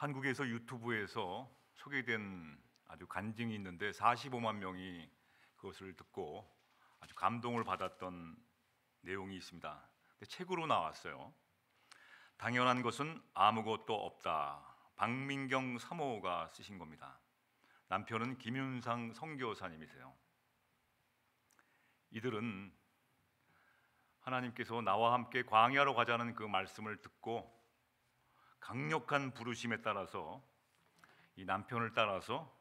한국에서 유튜브에서 소개된 아주 간증이 있는데 45만 명이 그것을 듣고 아주 감동을 받았던 내용이 있습니다. 책으로 나왔어요. 당연한 것은 아무것도 없다. 박민경 사모가 쓰신 겁니다. 남편은 김윤상 선교사님이세요. 이들은 하나님께서 나와 함께 광야로 가자는 그 말씀을 듣고 강력한 부르심에 따라서 이 남편을 따라서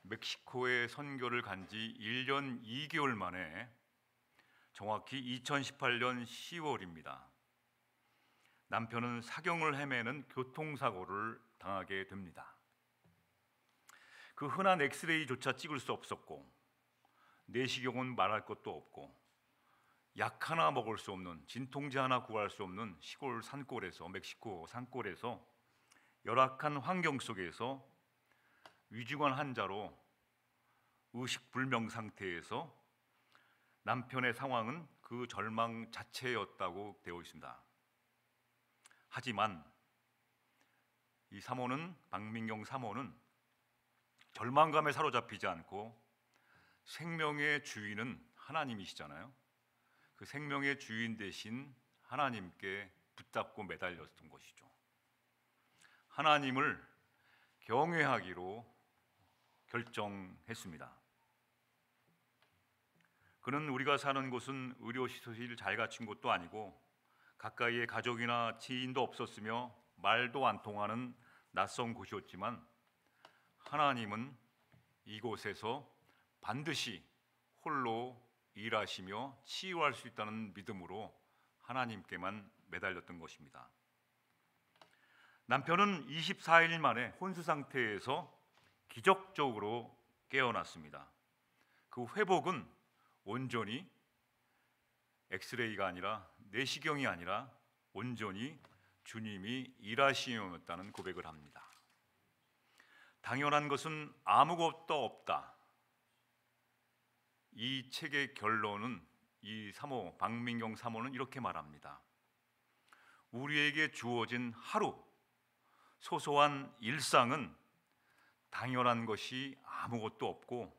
멕시코에 선교를 간 지 1년 2개월 만에 정확히 2018년 10월입니다. 남편은 사경을 헤매는 교통사고를 당하게 됩니다. 그 흔한 엑스레이조차 찍을 수 없었고 내시경은 말할 것도 없고 약 하나 먹을 수 없는, 진통제 하나 구할 수 없는 시골 산골에서, 멕시코 산골에서 열악한 환경 속에서 위중한 환자로 의식불명 상태에서 남편의 상황은 그 절망 자체였다고 되어 있습니다. 하지만 이 사모는, 박민경 사모는 절망감에 사로잡히지 않고 생명의 주인은 하나님이시잖아요. 그 생명의 주인 대신 하나님께 붙잡고 매달렸던 것이죠. 하나님을 경외하기로 결정했습니다. 그는 우리가 사는 곳은 의료시설이 잘 갖춘 곳도 아니고 가까이에 가족이나 지인도 없었으며 말도 안 통하는 낯선 곳이었지만 하나님은 이곳에서 반드시 홀로 일하시며 치유할 수 있다는 믿음으로 하나님께만 매달렸던 것입니다. 남편은 24일 만에 혼수 상태에서 기적적으로 깨어났습니다. 그 회복은 온전히 엑스레이가 아니라 내시경이 아니라 온전히 주님이 일하시었다는 고백을 합니다. 당연한 것은 아무것도 없다. 이 책의 결론은 이 사모, 박민경 사모는 이렇게 말합니다. 우리에게 주어진 하루, 소소한 일상은 당연한 것이 아무것도 없고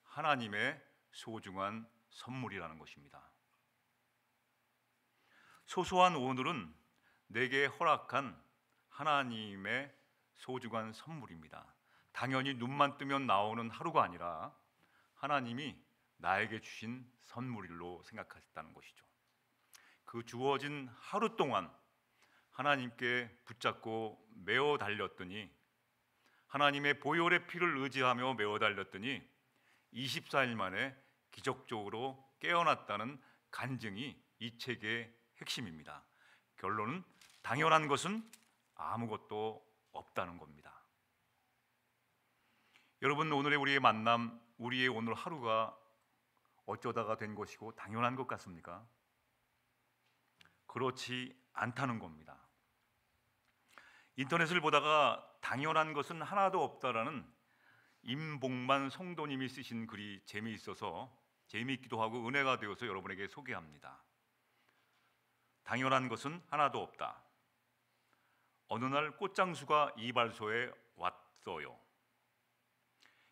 하나님의 소중한 선물이라는 것입니다. 소소한 오늘은 내게 허락한 하나님의 소중한 선물입니다. 당연히 눈만 뜨면 나오는 하루가 아니라 하나님이 나에게 주신 선물로 생각하셨다는 것이죠. 그 주어진 하루 동안 하나님께 붙잡고 메어 달렸더니, 하나님의 보혈의 피를 의지하며 메어 달렸더니 24일 만에 기적적으로 깨어났다는 간증이 이 책의 핵심입니다. 결론은 당연한 것은 아무것도 없다는 겁니다. 여러분, 오늘의 우리의 만남, 우리의 오늘 하루가 어쩌다가 된 것이고 당연한 것 같습니까? 그렇지 않다는 겁니다. 인터넷을 보다가 당연한 것은 하나도 없다라는 임복만 성도님이 쓰신 글이 재미있기도 하고 은혜가 되어서 여러분에게 소개합니다. 당연한 것은 하나도 없다. 어느 날 꽃장수가 이발소에 왔어요.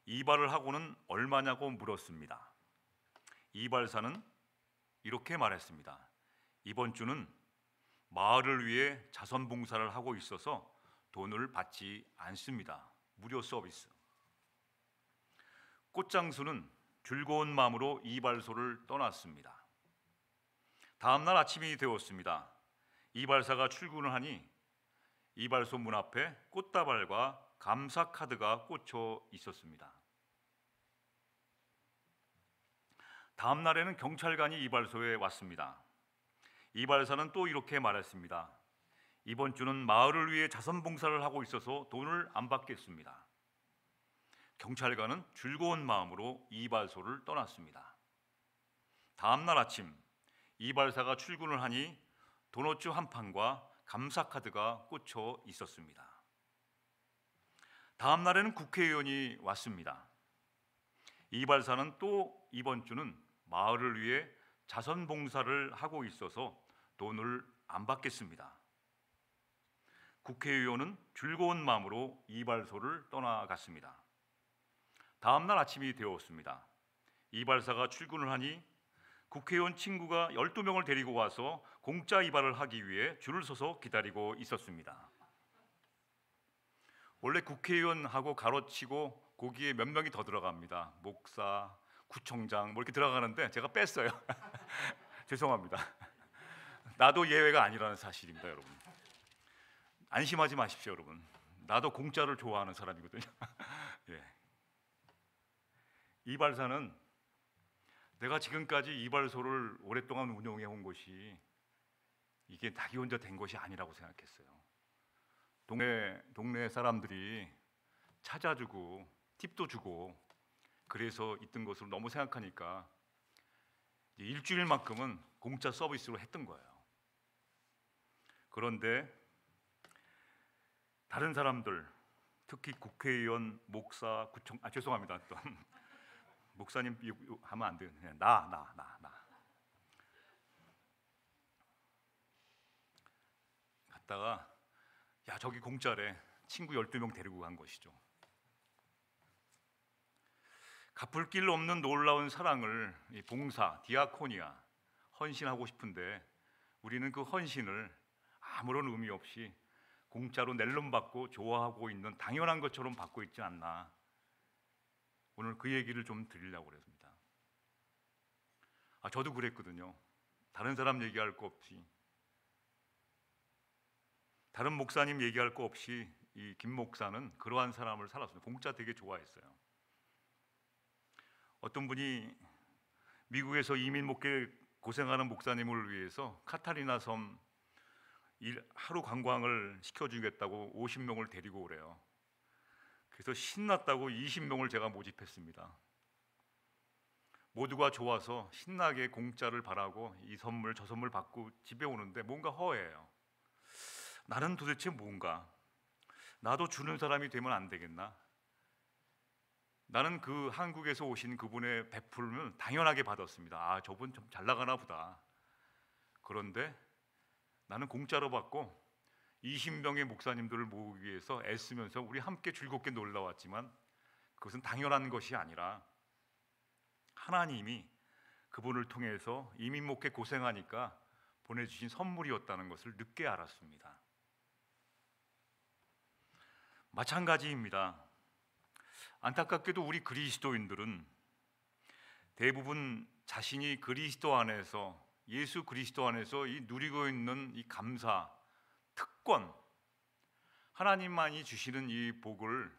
이발을 하고는 얼마냐고 물었습니다. 이발사는 이렇게 말했습니다. 이번 주는 마을을 위해 자선봉사를 하고 있어서 돈을 받지 않습니다. 무료 서비스. 꽃장수는 즐거운 마음으로 이발소를 떠났습니다. 다음 날 아침이 되었습니다. 이발사가 출근을 하니 이발소 문 앞에 꽃다발과 감사 카드가 꽂혀 있었습니다. 다음 날에는 경찰관이 이발소에 왔습니다. 이발사는 또 이렇게 말했습니다. 이번 주는 마을을 위해 자선봉사를 하고 있어서 돈을 안 받겠습니다. 경찰관은 즐거운 마음으로 이발소를 떠났습니다. 다음 날 아침 이발사가 출근을 하니 도넛 한 판과 감사 카드가 꽂혀 있었습니다. 다음 날에는 국회의원이 왔습니다. 이발사는 또 이번 주는 마을을 위해 자선봉사를 하고 있어서 돈을 안 받겠습니다. 국회의원은 즐거운 마음으로 이발소를 떠나갔습니다. 다음 날 아침이 되었습니다. 이발사가 출근을 하니 국회의원 친구가 12명을 데리고 와서 공짜 이발을 하기 위해 줄을 서서 기다리고 있었습니다. 원래 국회의원하고 가로치고 거기에 몇 명이 더 들어갑니다. 목사, 구청장 뭐 이렇게 들어가는데 제가 뺐어요. 죄송합니다. 나도 예외가 아니라는 사실입니다, 여러분. 안심하지 마십시오, 여러분. 나도 공짜를 좋아하는 사람이거든요. 예. 이발사는 내가 지금까지 이발소를 오랫동안 운영해 온 것이 이게 자기 혼자 된 것이 아니라고 생각했어요. 동네 사람들이 찾아주고 팁도 주고 그래서 있던 것으로 너무 생각하니까 일주일만큼은 공짜 서비스로 했던 거예요. 그런데 다른 사람들, 특히 국회의원, 목사, 구청 죄송합니다. 또 목사님 하면 안 돼요. 그냥 나. 갔다가 야 저기 공짜래. 친구 12명 데리고 간 것이죠. 갚을 길 없는 놀라운 사랑을 봉사, 디아코니아, 헌신하고 싶은데 우리는 그 헌신을 아무런 의미 없이 공짜로 낼름 받고 좋아하고 있는 당연한 것처럼 받고 있지 않나. 오늘 그 얘기를 좀 드리려고 그랬습니다. 저도 그랬거든요. 다른 사람 얘기할 거 없이, 다른 목사님 얘기할 거 없이 이 김 목사는 그러한 사람을 살았습니다. 공짜 되게 좋아했어요. 어떤 분이 미국에서 이민 목회 고생하는 목사님을 위해서 카타리나 섬 하루 관광을 시켜주겠다고 50명을 데리고 오래요. 그래서 신났다고 20명을 제가 모집했습니다. 모두가 좋아서 신나게 공짜를 바라고 이 선물 저 선물 받고 집에 오는데 뭔가 허해요. 나는 도대체 뭔가, 나도 주는 사람이 되면 안 되겠나? 나는 그 한국에서 오신 그분의 베풀음을 당연하게 받았습니다. 저분 좀 잘 나가나 보다. 그런데 나는 공짜로 받고 20명의 목사님들을 모으기 위해서 애쓰면서 우리 함께 즐겁게 놀러 왔지만 그것은 당연한 것이 아니라 하나님이 그분을 통해서 이민 목회 고생하니까 보내주신 선물이었다는 것을 늦게 알았습니다. 마찬가지입니다. 안타깝게도 우리 그리스도인들은 대부분 자신이 그리스도 안에서, 예수 그리스도 안에서 이 누리고 있는 이 감사, 특권, 하나님만이 주시는 이 복을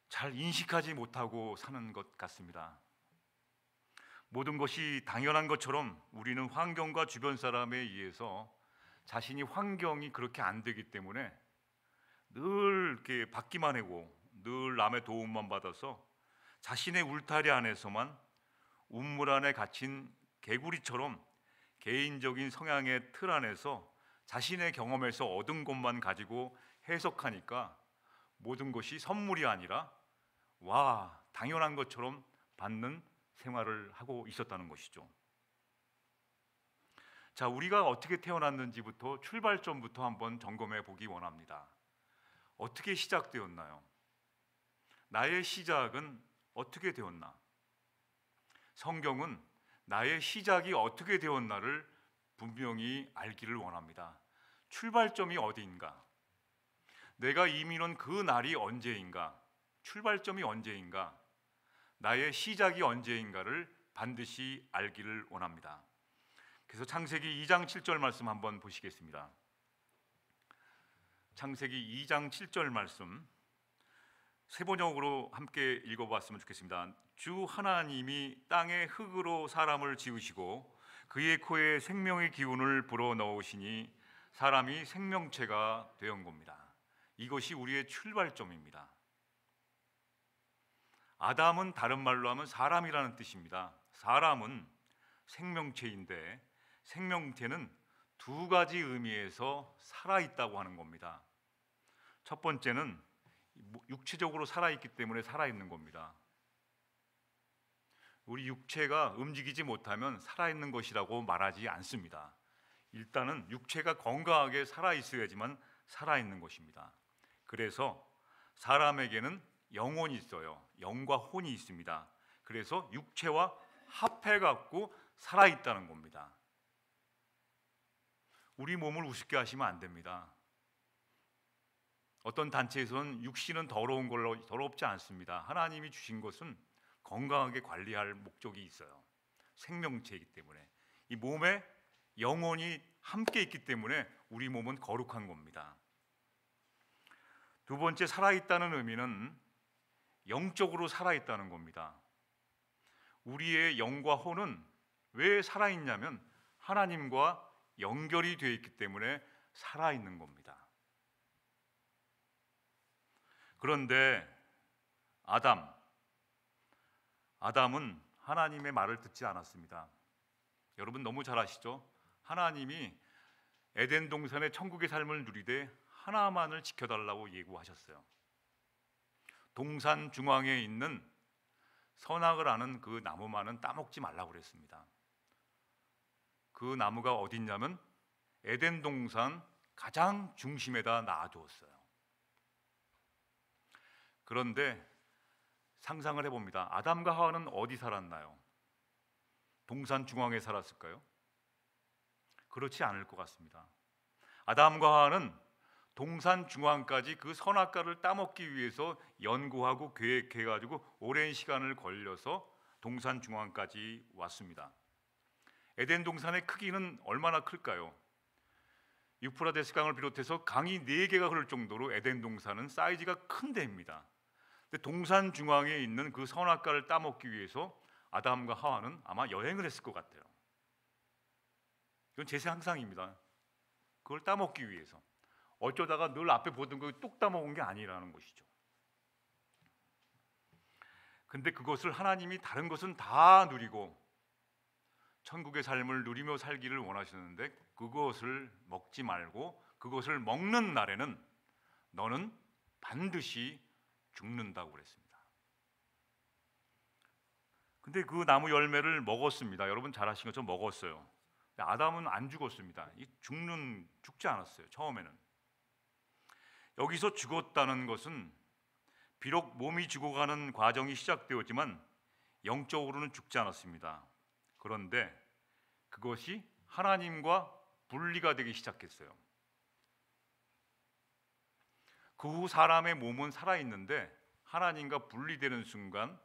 잘 인식하지 못하고 사는 것 같습니다. 모든 것이 당연한 것처럼 우리는 환경과 주변 사람에 의해서 자신이 환경이 그렇게 안 되기 때문에 늘 이렇게 받기만 하고 늘 남의 도움만 받아서 자신의 울타리 안에서만 우물 안에 갇힌 개구리처럼 개인적인 성향의 틀 안에서 자신의 경험에서 얻은 것만 가지고 해석하니까 모든 것이 선물이 아니라 당연한 것처럼 받는 생활을 하고 있었다는 것이죠. 자, 우리가 어떻게 태어났는지부터 출발점부터 한번 점검해 보기 원합니다. 어떻게 시작되었나요? 나의 시작은 어떻게 되었나? 성경은 나의 시작이 어떻게 되었나를 분명히 알기를 원합니다. 출발점이 어디인가? 내가 이민 온 그 날이 언제인가? 출발점이 언제인가? 나의 시작이 언제인가를 반드시 알기를 원합니다. 그래서 창세기 2장 7절 말씀 한번 보시겠습니다. 창세기 2장 7절 말씀 세 번역으로 함께 읽어봤으면 좋겠습니다. 주 하나님이 땅의 흙으로 사람을 지으시고 그의 코에 생명의 기운을 불어넣으시니 사람이 생명체가 되었 겁니다. 이것이 우리의 출발점입니다. 아담은 다른 말로 하면 사람이라는 뜻입니다. 사람은 생명체인데 생명체는 두 가지 의미에서 살아있다고 하는 겁니다. 첫 번째는 육체적으로 살아있기 때문에 살아있는 겁니다. 우리 육체가 움직이지 못하면 살아있는 것이라고 말하지 않습니다. 일단은 육체가 건강하게 살아있어야지만 살아있는 것입니다. 그래서 사람에게는 영혼이 있어요. 영과 혼이 있습니다. 그래서 육체와 합해 갖고 살아있다는 겁니다. 우리 몸을 우습게 하시면 안 됩니다. 어떤 단체에서는 육신은 더러운 걸로 더럽지 않습니다. 하나님이 주신 것은 건강하게 관리할 목적이 있어요. 생명체이기 때문에 이 몸에 영혼이 함께 있기 때문에 우리 몸은 거룩한 겁니다. 두 번째, 살아있다는 의미는 영적으로 살아있다는 겁니다. 우리의 영과 혼은 왜 살아있냐면 하나님과 연결이 되어 있기 때문에 살아있는 겁니다. 그런데 아담은 하나님의 말을 듣지 않았습니다. 여러분 너무 잘 아시죠? 하나님이 에덴 동산의 천국의 삶을 누리되 하나만을 지켜달라고 예고하셨어요. 동산 중앙에 있는 선악을 아는 그 나무만은 따먹지 말라고 그랬습니다. 그 나무가 어딨냐면 에덴 동산 가장 중심에다 놔두었어요. 그런데 상상을 해봅니다. 아담과 하와는 어디 살았나요? 동산 중앙에 살았을까요? 그렇지 않을 것 같습니다. 아담과 하와는 동산 중앙까지 그 선악과를 따먹기 위해서 연구하고 계획해가지고 오랜 시간을 걸려서 동산 중앙까지 왔습니다. 에덴 동산의 크기는 얼마나 클까요? 유프라데스 강을 비롯해서 강이 4개가 흐를 정도로 에덴 동산은 사이즈가 큰 데입니다. 근데 동산 중앙에 있는 그 선악과를 따먹기 위해서 아담과 하와는 아마 여행을 했을 것 같아요. 이건 제 상상입니다. 그걸 따먹기 위해서. 어쩌다가 늘 앞에 보던 거 뚝 따먹은 게 아니라는 것이죠. 근데 그것을 하나님이 다른 것은 다 누리고 천국의 삶을 누리며 살기를 원하시는데 그것을 먹지 말고 그것을 먹는 날에는 너는 반드시 죽는다고 그랬습니다. 근데 그 나무 열매를 먹었습니다. 여러분 잘 아시는 것처럼 먹었어요. 근데 아담은 안 죽었습니다. 죽지 않았어요. 처음에는. 여기서 죽었다는 것은 비록 몸이 죽어가는 과정이 시작되었지만 영적으로는 죽지 않았습니다. 그런데 그것이 하나님과 분리가 되기 시작했어요. 그 후 사람의 몸은 살아있는데 하나님과 분리되는 순간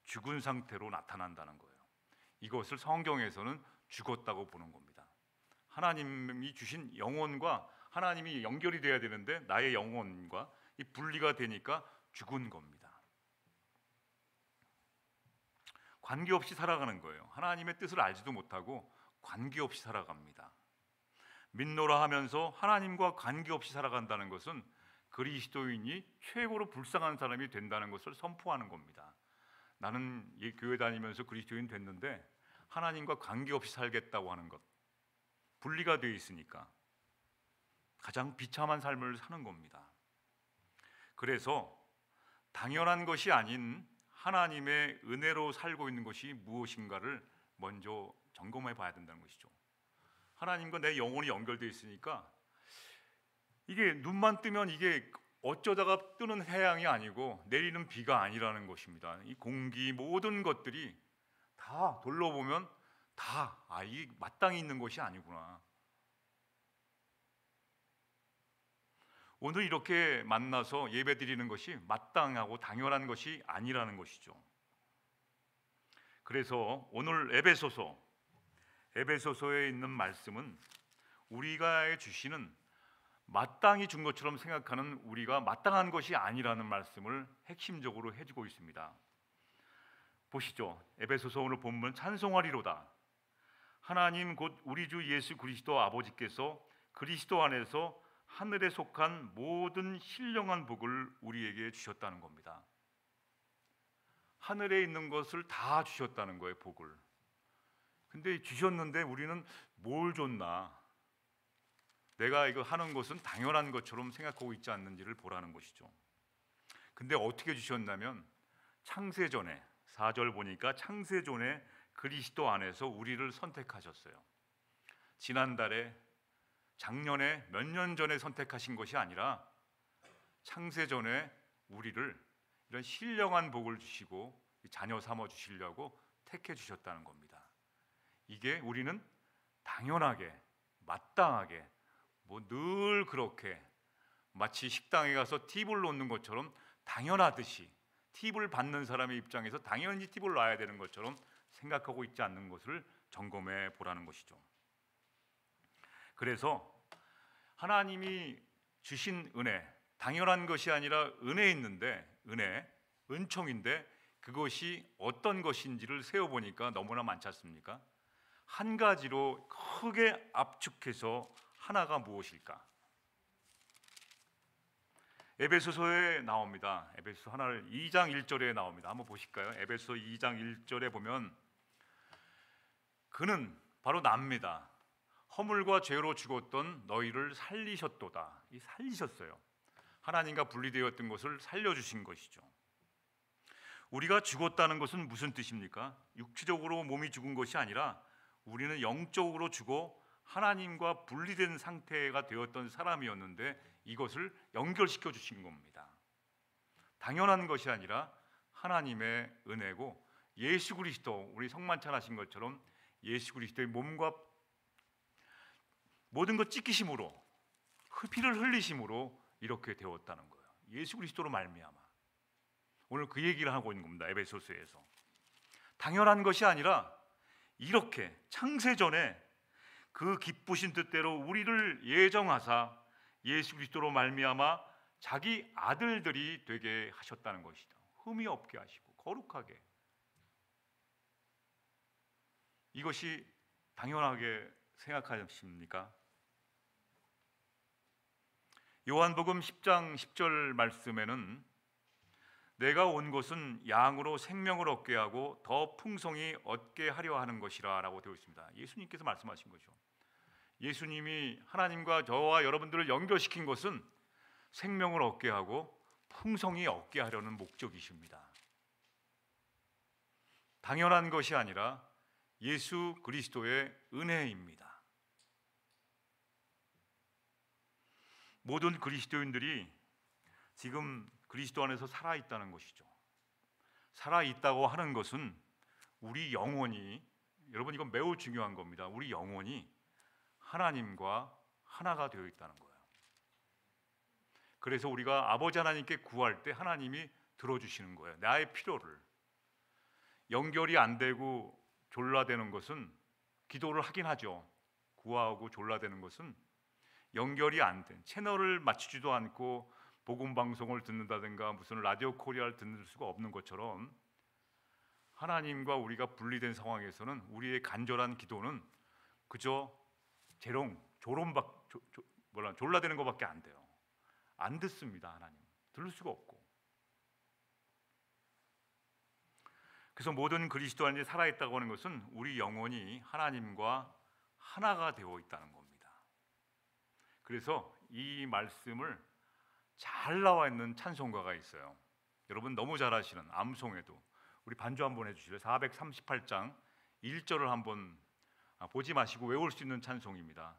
죽은 상태로 나타난다는 거예요. 이것을 성경에서는 죽었다고 보는 겁니다. 하나님이 주신 영혼과 하나님이 연결이 돼야 되는데 나의 영혼과 이 분리가 되니까 죽은 겁니다. 관계없이 살아가는 거예요. 하나님의 뜻을 알지도 못하고 관계없이 살아갑니다. 믿노라 하면서 하나님과 관계없이 살아간다는 것은 그리스도인이 최고로 불쌍한 사람이 된다는 것을 선포하는 겁니다. 나는 이 교회 다니면서 그리스도인 됐는데 하나님과 관계없이 살겠다고 하는 것, 분리가 되어 있으니까 가장 비참한 삶을 사는 겁니다. 그래서 당연한 것이 아닌 하나님의 은혜로 살고 있는 것이 무엇인가를 먼저 점검해 봐야 된다는 것이죠. 하나님과 내 영혼이 연결되어 있으니까 이게 눈만 뜨면 이게 어쩌다가 뜨는 태양이 아니고 내리는 비가 아니라는 것입니다. 이 공기 모든 것들이 다 둘러보면 다 이 마땅히 있는 것이 아니구나. 오늘 이렇게 만나서 예배드리는 것이 마땅하고 당연한 것이 아니라는 것이죠. 그래서 오늘 에베소서에 있는 말씀은 우리가 주시는 마땅히 준 것처럼 생각하는 우리가 마땅한 것이 아니라는 말씀을 핵심적으로 해주고 있습니다. 보시죠. 에베소서 오늘 본문 찬송하리로다. 하나님 곧 우리 주 예수 그리스도 아버지께서 그리스도 안에서 하늘에 속한 모든 신령한 복을 우리에게 주셨다는 겁니다. 하늘에 있는 것을 다 주셨다는 거예요, 복을. 근데 주셨는데 우리는 뭘 줬나? 내가 이거 하는 것은 당연한 것처럼 생각하고 있지 않는지를 보라는 것이죠. 근데 어떻게 주셨냐면 창세전에 4절 보니까 창세전에 그리스도 안에서 우리를 선택하셨어요. 지난달에 작년에 몇 년 전에 선택하신 것이 아니라 창세전에 우리를 이런 신령한 복을 주시고 자녀 삼아 주시려고 택해 주셨다는 겁니다. 이게 우리는 당연하게 마땅하게 뭐 늘 그렇게 마치 식당에 가서 팁을 놓는 것처럼 당연하듯이 팁을 받는 사람의 입장에서 당연히 팁을 놔야 되는 것처럼 생각하고 있지 않는 것을 점검해 보라는 것이죠. 그래서 하나님이 주신 은혜, 당연한 것이 아니라 은총인데 그것이 어떤 것인지를 세어보니까 너무나 많지 않습니까? 한 가지로 크게 압축해서 하나가 무엇일까? 에베소서에 나옵니다. 에베소 하나를 2장 1절에 나옵니다. 한번 보실까요? 에베소 2장 1절에 보면 그는 바로 납니다. 허물과 죄로 죽었던 너희를 살리셨도다. 이 살리셨어요. 하나님과 분리되었던 것을 살려주신 것이죠. 우리가 죽었다는 것은 무슨 뜻입니까? 육체적으로 몸이 죽은 것이 아니라 우리는 영적으로 죽어 하나님과 분리된 상태가 되었던 사람이었는데 이것을 연결시켜 주신 겁니다. 당연한 것이 아니라 하나님의 은혜고 예수 그리스도, 우리 성만찬 하신 것처럼 예수 그리스도의 몸과 모든 것 찢기심으로 피를 흘리심으로 이렇게 되었다는 거예요. 예수 그리스도로 말미암아. 오늘 그 얘기를 하고 있는 겁니다. 에베소서에서. 당연한 것이 아니라 이렇게 창세전에 그 기쁘신 뜻대로 우리를 예정하사 예수 그리스도로 말미암아 자기 아들들이 되게 하셨다는 것이다. 흠이 없게 하시고 거룩하게. 이것이 당연하게 생각하십니까? 요한복음 10장 10절 말씀에는 내가 온 것은 양으로 생명을 얻게 하고 더 풍성히 얻게 하려 하는 것이라 라고 되어 있습니다. 예수님께서 말씀하신 거죠. 예수님이 하나님과 저와 여러분들을 연결시킨 것은 생명을 얻게 하고 풍성히 얻게 하려는 목적이십니다. 당연한 것이 아니라 예수 그리스도의 은혜입니다. 모든 그리스도인들이 지금 그리스도 안에서 살아있다는 것이죠. 살아있다고 하는 것은 우리 영혼이, 여러분 이건 매우 중요한 겁니다. 우리 영혼이 하나님과 하나가 되어 있다는 거예요. 그래서 우리가 아버지 하나님께 구할 때 하나님이 들어주시는 거예요. 나의 필요를. 연결이 안 되고 졸라대는 것은 기도를 하긴 하죠. 구하고 졸라대는 것은 연결이 안 된, 채널을 맞추지도 않고 복음 방송을 듣는다든가 무슨 라디오 코리아를 듣는 수가 없는 것처럼 하나님과 우리가 분리된 상황에서는 우리의 간절한 기도는 그저 졸라대는 것밖에 안 돼요. 안 듣습니다. 하나님 들을 수가 없고. 그래서 모든 그리스도 안에 살아있다고 하는 것은 우리 영혼이 하나님과 하나가 되어 있다는 겁니다. 그래서 이 말씀을 잘 나와 있는 찬송가가 있어요. 여러분 너무 잘 아시는 암송에도 우리 반주 한번 해주실래요? 438장 1절을 한번 보지 마시고 외울 수 있는 찬송입니다.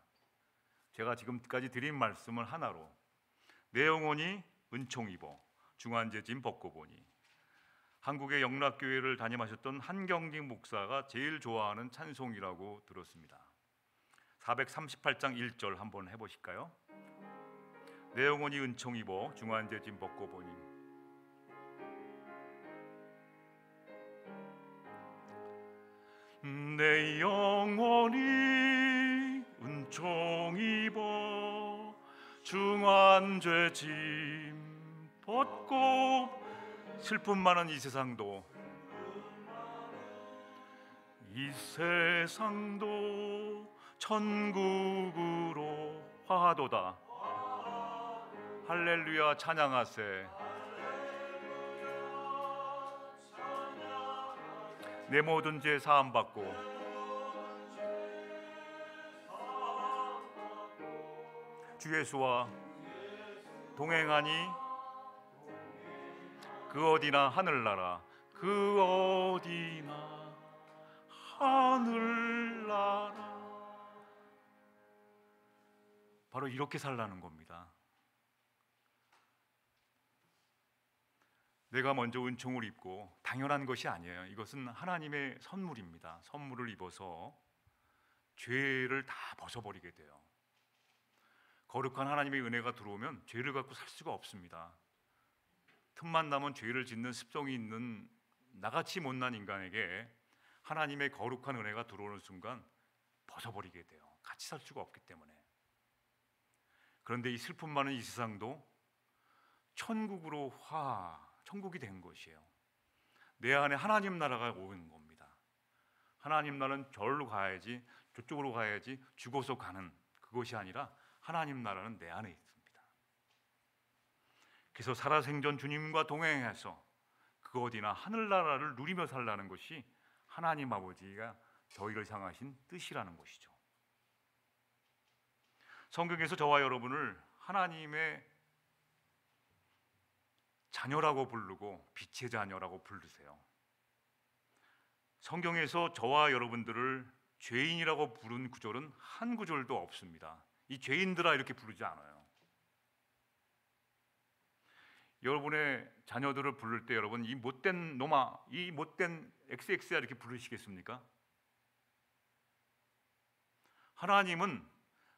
제가 지금까지 드린 말씀을 하나로 내 영혼이 은총 입어 중환제 짐 벗고 보니. 한국의 영락교회를 담임하셨던 한경직 목사가 제일 좋아하는 찬송이라고 들었습니다. 438장 1절 한번 해보실까요? 내 영혼이 은총 입어 중환제 짐 벗고 보니. 내 영혼이 은총 입어 중환죄 짐 벗고. 슬픔 많은 이 세상도 천국으로 화하도다. 할렐루야 찬양하세. 내 모든 죄 사함 받고 주 예수와 동행하니 그 어디나 하늘나라 그 어디나 하늘나라. 바로 이렇게 살라는 겁니다. 내가 먼저 은총을 입고 당연한 것이 아니에요. 이것은 하나님의 선물입니다. 선물을 입어서 죄를 다 벗어버리게 돼요. 거룩한 하나님의 은혜가 들어오면 죄를 갖고 살 수가 없습니다. 틈만 나면 죄를 짓는 습성이 있는 나같이 못난 인간에게 하나님의 거룩한 은혜가 들어오는 순간 벗어버리게 돼요. 같이 살 수가 없기 때문에. 그런데 이 슬픔 많은 이 세상도 천국이 된 것이에요. 내 안에 하나님 나라가 오는 겁니다. 하나님 나라는 절로 가야지, 저쪽으로 가야지, 죽어서 가는 그것이 아니라 하나님 나라는 내 안에 있습니다. 그래서 살아생전 주님과 동행해서 그 어디나 하늘나라를 누리며 살라는 것이 하나님 아버지가 저희를 향하신 뜻이라는 것이죠. 성경에서 저와 여러분을 하나님의 자녀라고 부르고 빛의 자녀라고 부르세요. 성경에서 저와 여러분들을 죄인이라고 부른 구절은 한 구절도 없습니다. 이 죄인들아 이렇게 부르지 않아요. 여러분의 자녀들을 부를 때 여러분 이 못된 놈아, 이 못된 XX야 이렇게 부르시겠습니까? 하나님은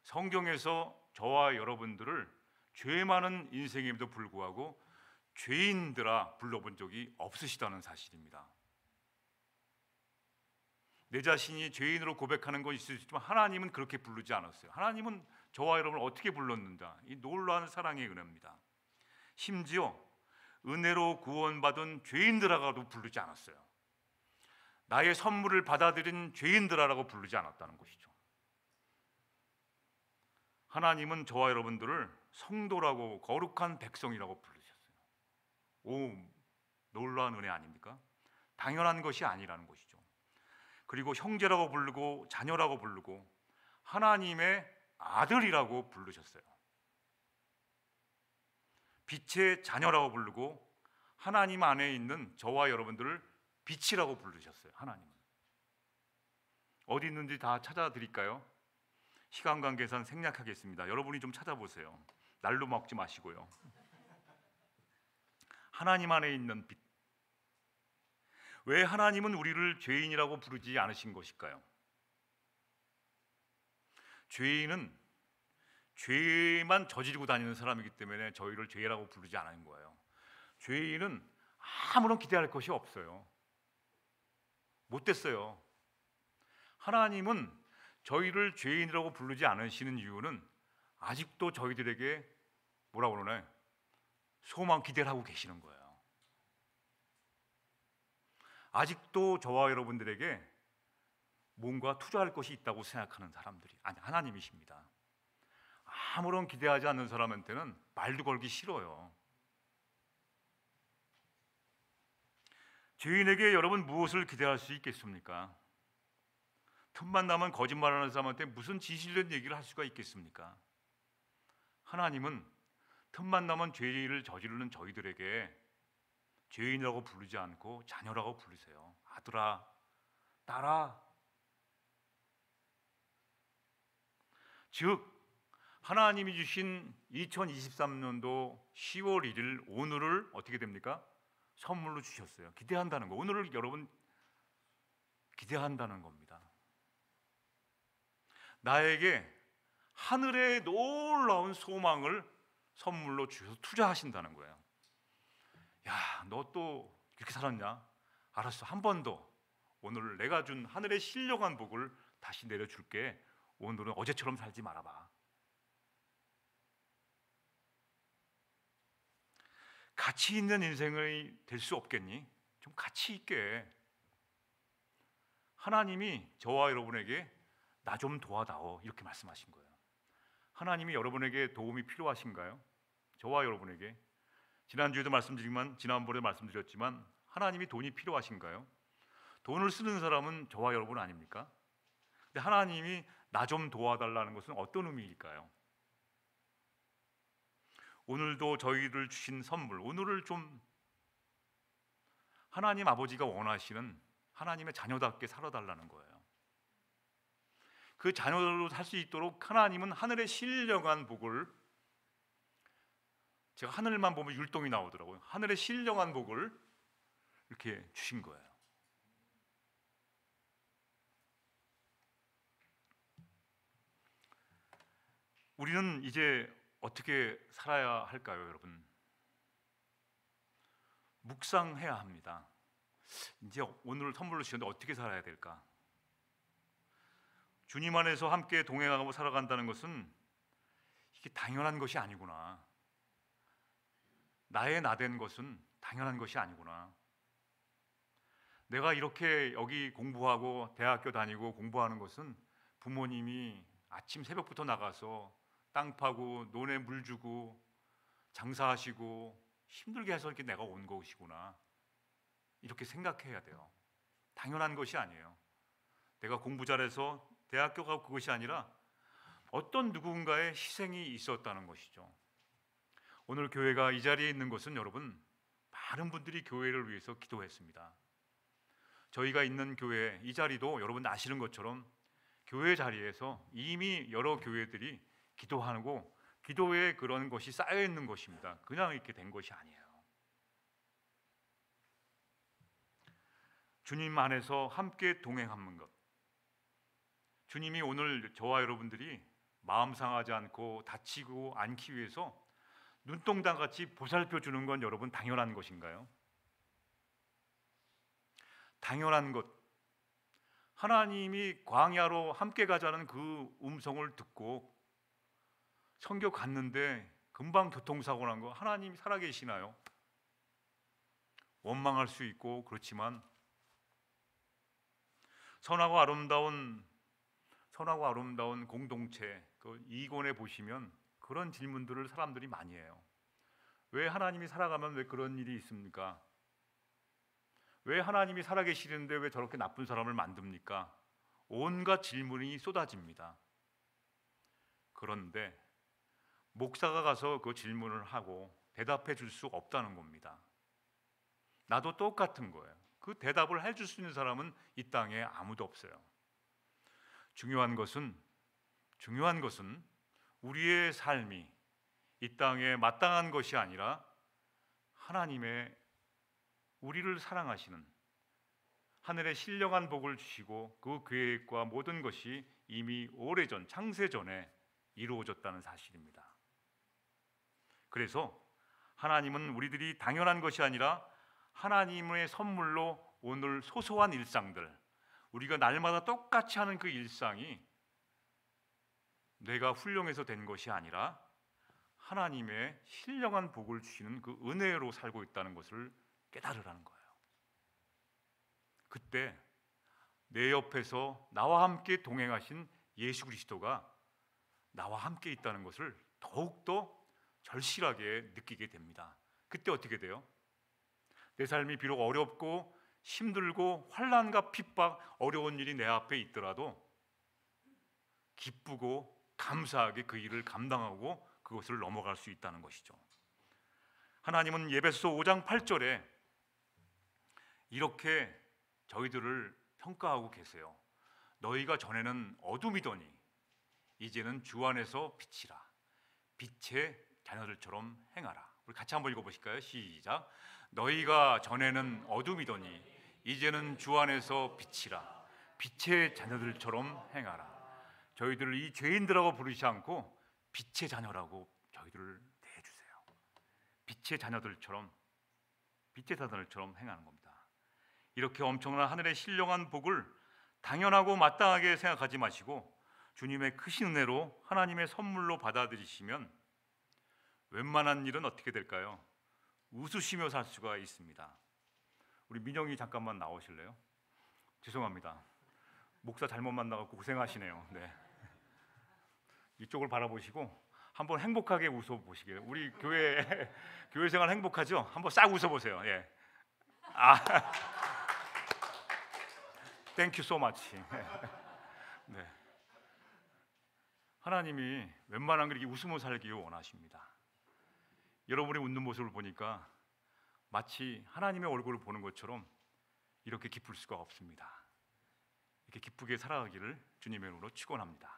성경에서 저와 여러분들을 죄 많은 인생임에도 불구하고 죄인들아 불러본 적이 없으시다는 사실입니다. 내 자신이 죄인으로 고백하는 건 있을 수 있지만 하나님은 그렇게 부르지 않았어요. 하나님은 저와 여러분을 어떻게 불렀는가? 이 놀라운 사랑의 은혜입니다. 심지어 은혜로 구원받은 죄인들아라고도 부르지 않았어요. 나의 선물을 받아들인 죄인들아라고 부르지 않았다는 것이죠. 하나님은 저와 여러분들을 성도라고 거룩한 백성이라고 부르셨어요. 오, 놀라운 은혜 아닙니까? 당연한 것이 아니라는 것이죠. 그리고 형제라고 부르고 자녀라고 부르고 하나님의 아들이라고 부르셨어요. 빛의 자녀라고 부르고 하나님 안에 있는 저와 여러분들을 빛이라고 부르셨어요. 하나님은 어디 있는지 다 찾아드릴까요? 시간 관계상 생략하겠습니다. 여러분이 좀 찾아보세요. 날로 먹지 마시고요. 하나님 안에 있는 빛. 왜 하나님은 우리를 죄인이라고 부르지 않으신 것일까요? 죄인은 죄만 저지르고 다니는 사람이기 때문에 저희를 죄라고 부르지 않은 거예요. 죄인은 아무런 기대할 것이 없어요. 못됐어요. 하나님은 저희를 죄인이라고 부르지 않으시는 이유는 아직도 저희들에게 뭐라고 그러나요? 소망 기대를 하고 계시는 거예요. 아직도 저와 여러분들에게 뭔가 투자할 것이 있다고 생각하는 사람들이 아니 하나님이십니다. 아무런 기대하지 않는 사람한테는 말도 걸기 싫어요. 죄인에게 여러분 무엇을 기대할 수 있겠습니까? 틈만 나면 거짓말하는 사람한테 무슨 진실된 얘기를 할 수가 있겠습니까? 하나님은 틈만 나면 죄를 저지르는 저희들에게 죄인이라고 부르지 않고 자녀라고 부르세요. 아들아, 딸아. 즉 하나님이 주신 2023년도 10월 1일 오늘을 어떻게 됩니까? 선물로 주셨어요. 기대한다는 거. 오늘을 여러분 기대한다는 겁니다. 나에게 하늘의 놀라운 소망을 선물로 주셔서 투자하신다는 거예요. 야, 너 또 이렇게 살았냐? 알았어, 한 번 더 오늘 내가 준 하늘의 신령한 복을 다시 내려줄게. 오늘은 어제처럼 살지 말아봐. 가치 있는 인생이 될 수 없겠니? 좀 가치 있게. 하나님이 저와 여러분에게 나 좀 도와다오 이렇게 말씀하신 거예요. 하나님이 여러분에게 도움이 필요하신가요? 저와 여러분에게 지난번에도 말씀드렸지만 하나님이 돈이 필요하신가요? 돈을 쓰는 사람은 저와 여러분 아닙니까? 근데 하나님이 나 좀 도와달라는 것은 어떤 의미일까요? 오늘도 저희를 주신 선물, 오늘을 좀 하나님 아버지가 원하시는 하나님의 자녀답게 살아달라는 거예요. 그 자녀로 살 수 있도록 하나님은 하늘의 신령한 복을, 제가 하늘만 보면 율동이 나오더라고요. 하늘의 신령한 복을 이렇게 주신 거예요. 우리는 이제 어떻게 살아야 할까요, 여러분? 묵상해야 합니다. 이제 오늘 선물로 주셨는데 어떻게 살아야 될까? 주님 안에서 함께 동행하고 살아간다는 것은 이게 당연한 것이 아니구나. 나의 나된 것은 당연한 것이 아니구나. 내가 이렇게 여기 공부하고 대학교 다니고 공부하는 것은 부모님이 아침 새벽부터 나가서 땅 파고 논에 물 주고 장사하시고 힘들게 해서 이렇게 내가 온 것이구나. 이렇게 생각해야 돼요. 당연한 것이 아니에요. 내가 공부 잘해서 대학교 가고 그것이 아니라 어떤 누군가의 희생이 있었다는 것이죠. 오늘 교회가 이 자리에 있는 것은 여러분, 많은 분들이 교회를 위해서 기도했습니다. 저희가 있는 교회 이 자리도 여러분 아시는 것처럼 교회 자리에서 이미 여러 교회들이 기도하고 기도에 그런 것이 쌓여 있는 것입니다. 그냥 이렇게 된 것이 아니에요. 주님 안에서 함께 동행하는 것. 주님이 오늘 저와 여러분들이 마음 상하지 않고 다치고 않기 위해서 눈동자같이 보살펴 주는 건 여러분 당연한 것인가요? 당연한 것. 하나님이 광야로 함께 가자는 그 음성을 듣고 선교 갔는데 금방 교통사고 난 거 하나님이 살아계시나요? 원망할 수 있고 그렇지만 선하고 아름다운 공동체 그 이권에 보시면 그런 질문들을 사람들이 많이 해요. 왜 하나님이 살아가면 왜 그런 일이 있습니까? 왜 하나님이 살아계시는데 왜 저렇게 나쁜 사람을 만듭니까? 온갖 질문이 쏟아집니다. 그런데 목사가 가서 그 질문을 하고 대답해 줄 수 없다는 겁니다. 나도 똑같은 거예요. 그 대답을 해줄 수 있는 사람은 이 땅에 아무도 없어요. 중요한 것은 우리의 삶이 이 땅에 마땅한 것이 아니라 하나님의 우리를 사랑하시는 하늘의 신령한 복을 주시고 그 계획과 모든 것이 이미 오래전 창세전에 이루어졌다는 사실입니다. 그래서 하나님은 우리들이 당연한 것이 아니라 하나님의 선물로 오늘 소소한 일상들, 우리가 날마다 똑같이 하는 그 일상이 내가 훌륭해서 된 것이 아니라 하나님의 신령한 복을 주시는 그 은혜로 살고 있다는 것을 깨달으라는 거예요. 그때 내 옆에서 나와 함께 동행하신 예수 그리스도가 나와 함께 있다는 것을 더욱더 절실하게 느끼게 됩니다. 그때 어떻게 돼요? 내 삶이 비록 어렵고 힘들고 환난과 핍박, 어려운 일이 내 앞에 있더라도 기쁘고 감사하게 그 일을 감당하고 그것을 넘어갈 수 있다는 것이죠. 하나님은 에베소서 5장 8절에 이렇게 저희들을 평가하고 계세요. 너희가 전에는 어둠이더니 이제는 주 안에서 빛이라. 빛의 자녀들처럼 행하라. 우리 같이 한번 읽어보실까요? 시작. 너희가 전에는 어둠이더니 이제는 주 안에서 빛이라. 빛의 자녀들처럼 행하라. 저희들을 이 죄인들하고 부르지 않고 빛의 자녀라고 저희들을 대해주세요. 빛의 자녀들처럼 행하는 겁니다. 이렇게 엄청난 하늘의 신령한 복을 당연하고 마땅하게 생각하지 마시고 주님의 크신 은혜로 하나님의 선물로 받아들이시면 웬만한 일은 어떻게 될까요? 웃으시며 살 수가 있습니다. 우리 민영이 잠깐만 나오실래요? 죄송합니다. 목사 잘못 만나갖고 고생하시네요. 네. 이쪽을 바라보시고 한번 행복하게 웃어보시게요. 우리 교회 생활 행복하죠? 한번 싹 웃어보세요. 예. Thank you so much. 네. 하나님이 웬만한 그렇게 웃으며 살기를 원하십니다. 여러분이 웃는 모습을 보니까 마치 하나님의 얼굴을 보는 것처럼 이렇게 기쁠 수가 없습니다. 이렇게 기쁘게 살아가기를 주님의 이름으로 축원합니다.